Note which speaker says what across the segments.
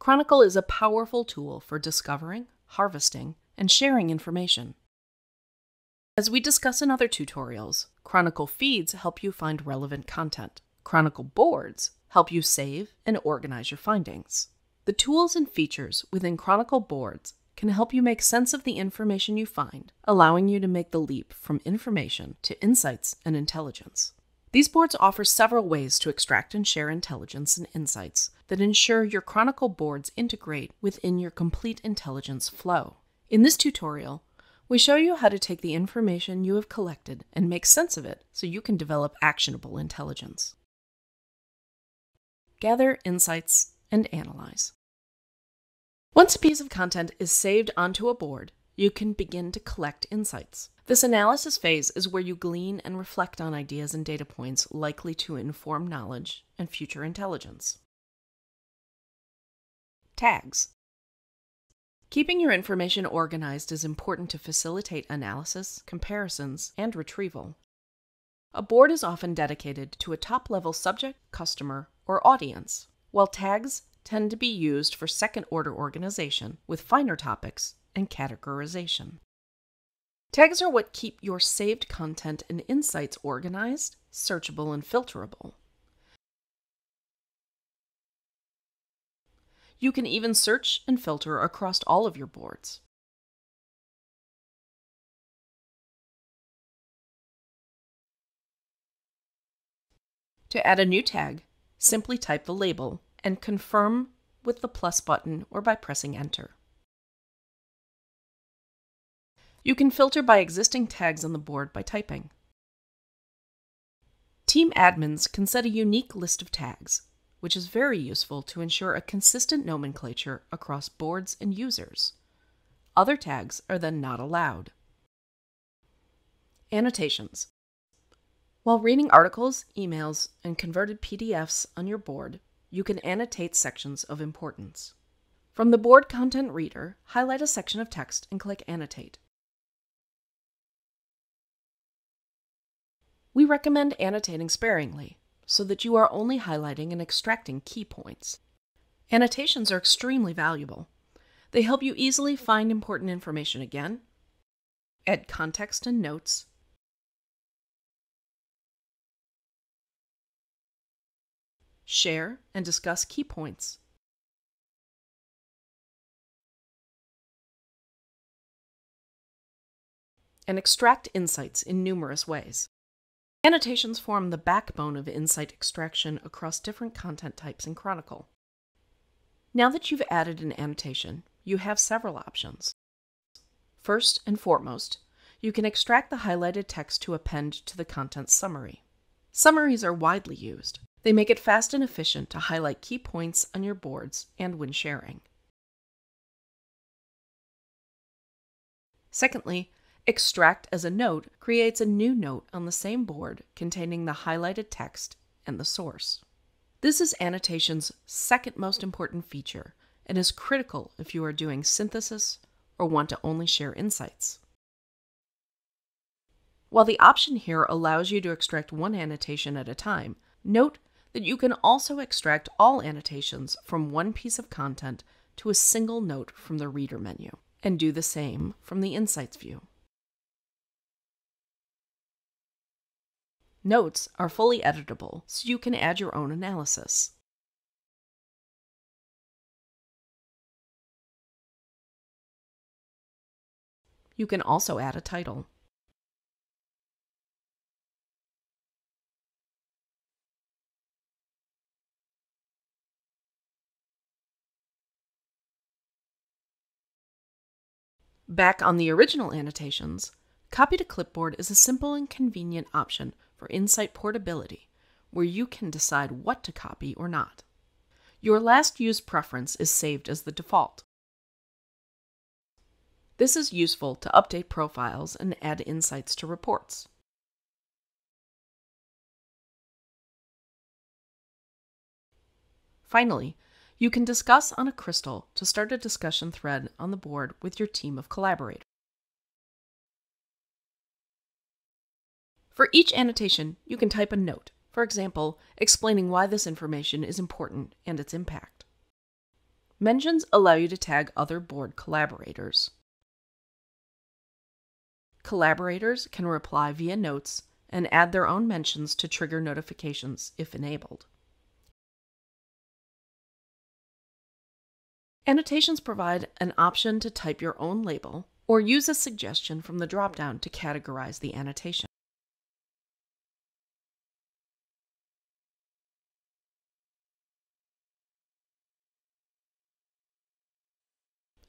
Speaker 1: Cronycle is a powerful tool for discovering, harvesting, and sharing information. As we discuss in other tutorials, Cronycle feeds help you find relevant content. Cronycle boards help you save and organize your findings. The tools and features within Cronycle boards can help you make sense of the information you find, allowing you to make the leap from information to insights and intelligence. These boards offer several ways to extract and share intelligence and insights that ensure your Cronycle boards integrate within your complete intelligence flow. In this tutorial, we show you how to take the information you have collected and make sense of it so you can develop actionable intelligence. Gather insights and analyze. Once a piece of content is saved onto a board, you can begin to collect insights. This analysis phase is where you glean and reflect on ideas and data points likely to inform knowledge and future intelligence. Tags. Keeping your information organized is important to facilitate analysis, comparisons, and retrieval. A board is often dedicated to a top-level subject, customer, or audience, while tags tend to be used for second-order organization with finer topics and categorization. Tags are what keep your saved content and insights organized, searchable, and filterable. You can even search and filter across all of your boards. To add a new tag, simply type the label and confirm with the plus button or by pressing Enter. You can filter by existing tags on the board by typing. Team admins can set a unique list of tags, which is very useful to ensure a consistent nomenclature across boards and users. Other tags are then not allowed. Annotations. While reading articles, emails, and converted PDFs on your board, you can annotate sections of importance. From the board content reader, highlight a section of text and click Annotate. We recommend annotating sparingly, so that you are only highlighting and extracting key points. Annotations are extremely valuable. They help you easily find important information again, add context and notes, share and discuss key points, and extract insights in numerous ways. Annotations form the backbone of insight extraction across different content types in Cronycle. Now that you've added an annotation, you have several options. First and foremost, you can extract the highlighted text to append to the content summary. Summaries are widely used. They make it fast and efficient to highlight key points on your boards and when sharing. Secondly, extract as a note creates a new note on the same board containing the highlighted text and the source. This is annotation's second most important feature and is critical if you are doing synthesis or want to only share insights. While the option here allows you to extract one annotation at a time, note that you can also extract all annotations from one piece of content to a single note from the Reader menu, and do the same from the Insights view. Notes are fully editable, so you can add your own analysis. You can also add a title. Back on the original annotations, Copy to Clipboard is a simple and convenient option for insight portability, where you can decide what to copy or not. Your last used preference is saved as the default. This is useful to update profiles and add insights to reports. Finally, you can discuss on a crystal to start a discussion thread on the board with your team of collaborators. For each annotation, you can type a note, for example, explaining why this information is important and its impact. Mentions allow you to tag other board collaborators. Collaborators can reply via notes and add their own mentions to trigger notifications if enabled. Annotations provide an option to type your own label or use a suggestion from the drop-down to categorize the annotation.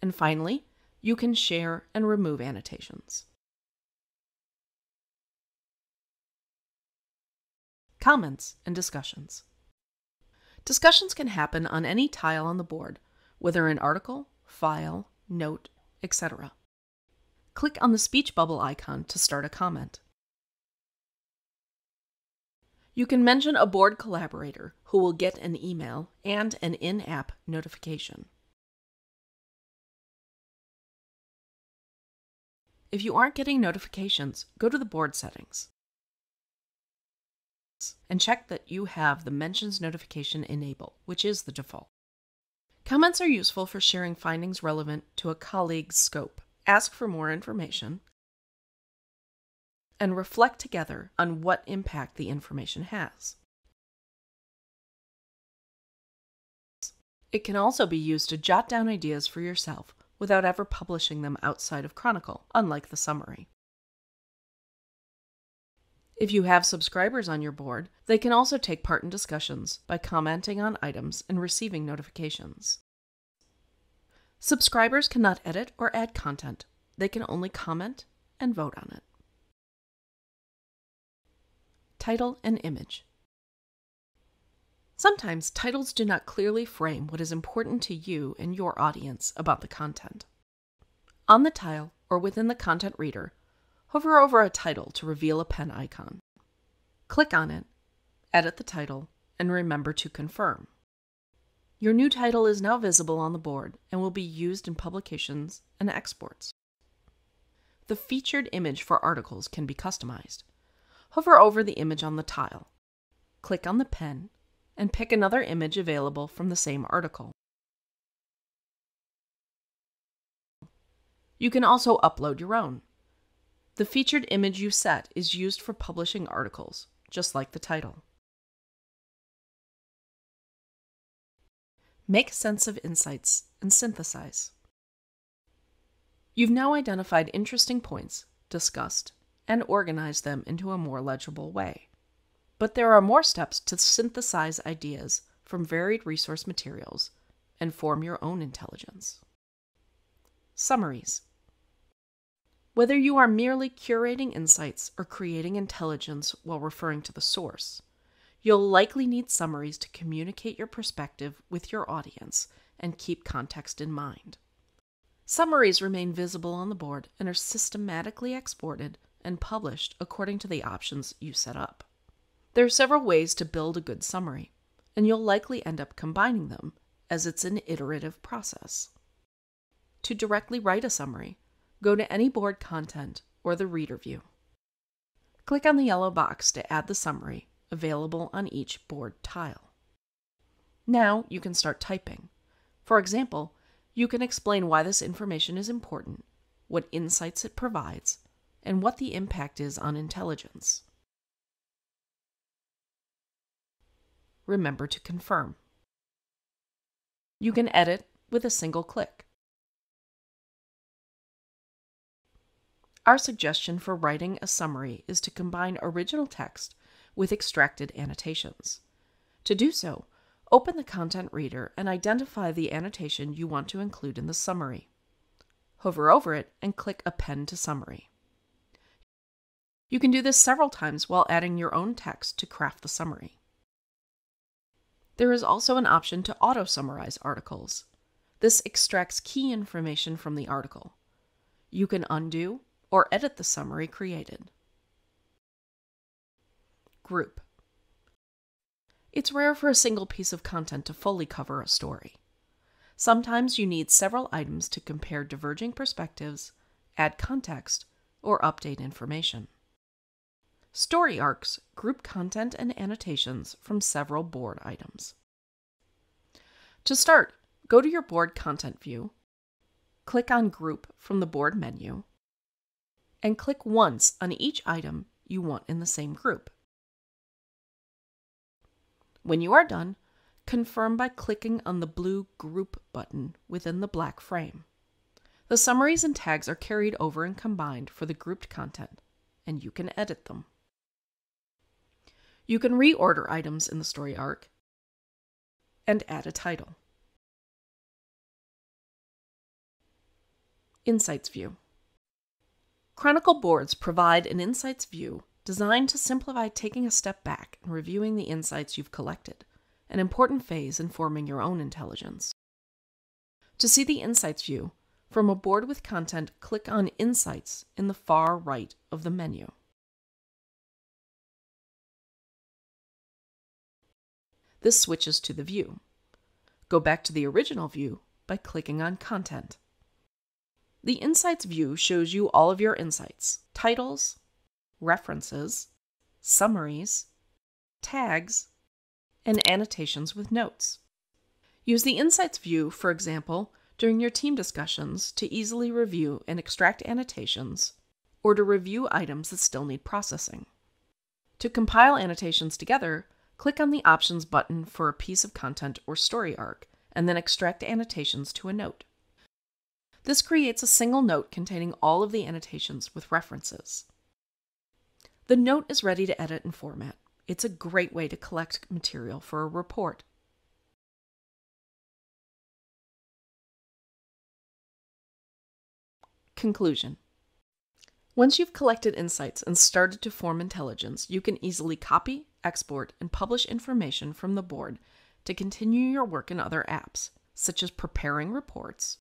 Speaker 1: And finally, you can share and remove annotations. Comments and discussions. Discussions can happen on any tile on the board, whether an article, file, note, etc. Click on the speech bubble icon to start a comment. You can mention a board collaborator who will get an email and an in-app notification. If you aren't getting notifications, go to the board settings and check that you have the mentions notification enabled, which is the default. Comments are useful for sharing findings relevant to a colleague's scope, ask for more information, and reflect together on what impact the information has. It can also be used to jot down ideas for yourself without ever publishing them outside of Cronycle, unlike the summary. If you have subscribers on your board, they can also take part in discussions by commenting on items and receiving notifications. Subscribers cannot edit or add content. They can only comment and vote on it. Title and image. Sometimes titles do not clearly frame what is important to you and your audience about the content. On the tile or within the content reader, hover over a title to reveal a pen icon. Click on it, edit the title, and remember to confirm. Your new title is now visible on the board and will be used in publications and exports. The featured image for articles can be customized. Hover over the image on the tile. Click on the pen and pick another image available from the same article. You can also upload your own. The featured image you set is used for publishing articles, just like the title. Make sense of insights and synthesize. You've now identified interesting points, discussed, and organized them into a more legible way. But there are more steps to synthesize ideas from varied resource materials and form your own intelligence. Summaries. Whether you are merely curating insights or creating intelligence while referring to the source, you'll likely need summaries to communicate your perspective with your audience and keep context in mind. Summaries remain visible on the board and are systematically exported and published according to the options you set up. There are several ways to build a good summary, and you'll likely end up combining them as it's an iterative process. To directly write a summary, go to any board content or the reader view. Click on the yellow box to add the summary available on each board tile. Now you can start typing. For example, you can explain why this information is important, what insights it provides, and what the impact is on intelligence. Remember to confirm. You can edit with a single click. Our suggestion for writing a summary is to combine original text with extracted annotations. To do so, open the content reader and identify the annotation you want to include in the summary. Hover over it and click Append to Summary. You can do this several times while adding your own text to craft the summary. There is also an option to auto-summarize articles. This extracts key information from the article. You can undo or edit the summary created. Group. It's rare for a single piece of content to fully cover a story. Sometimes you need several items to compare diverging perspectives, add context, or update information. Story arcs group content and annotations from several board items. To start, Go to your board content view, click on Group from the board menu, and click once on each item you want in the same group. When you are done, confirm by clicking on the blue Group button within the black frame. The summaries and tags are carried over and combined for the grouped content, and you can edit them. You can reorder items in the story arc and add a title. Insights view. Chronicle boards provide an insights view designed to simplify taking a step back and reviewing the insights you've collected, an important phase in forming your own intelligence. To see the insights view, from a board with content, click on Insights in the far right of the menu. This switches to the view. Go back to the original view by clicking on Content. The Insights view shows you all of your insights, titles, references, summaries, tags, and annotations with notes. Use the Insights view, for example, during your team discussions to easily review and extract annotations, or to review items that still need processing. To compile annotations together, click on the Options button for a piece of content or story arc, and then extract annotations to a note. This creates a single note containing all of the annotations with references. The note is ready to edit and format. It's a great way to collect material for a report. Conclusion. Once you've collected insights and started to form intelligence, you can easily copy, export, and publish information from the board to continue your work in other apps, such as preparing reports,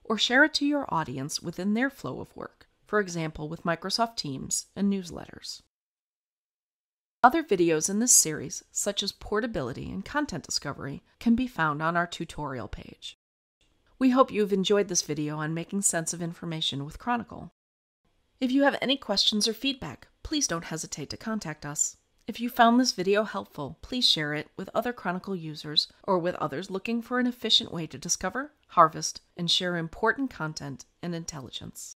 Speaker 1: or share it to your audience within their flow of work, for example with Microsoft Teams and newsletters. Other videos in this series, such as portability and content discovery, can be found on our tutorial page. We hope you've enjoyed this video on making sense of information with Cronycle. If you have any questions or feedback, please don't hesitate to contact us. If you found this video helpful, please share it with other Cronycle users or with others looking for an efficient way to discover, harvest, and share important content and intelligence.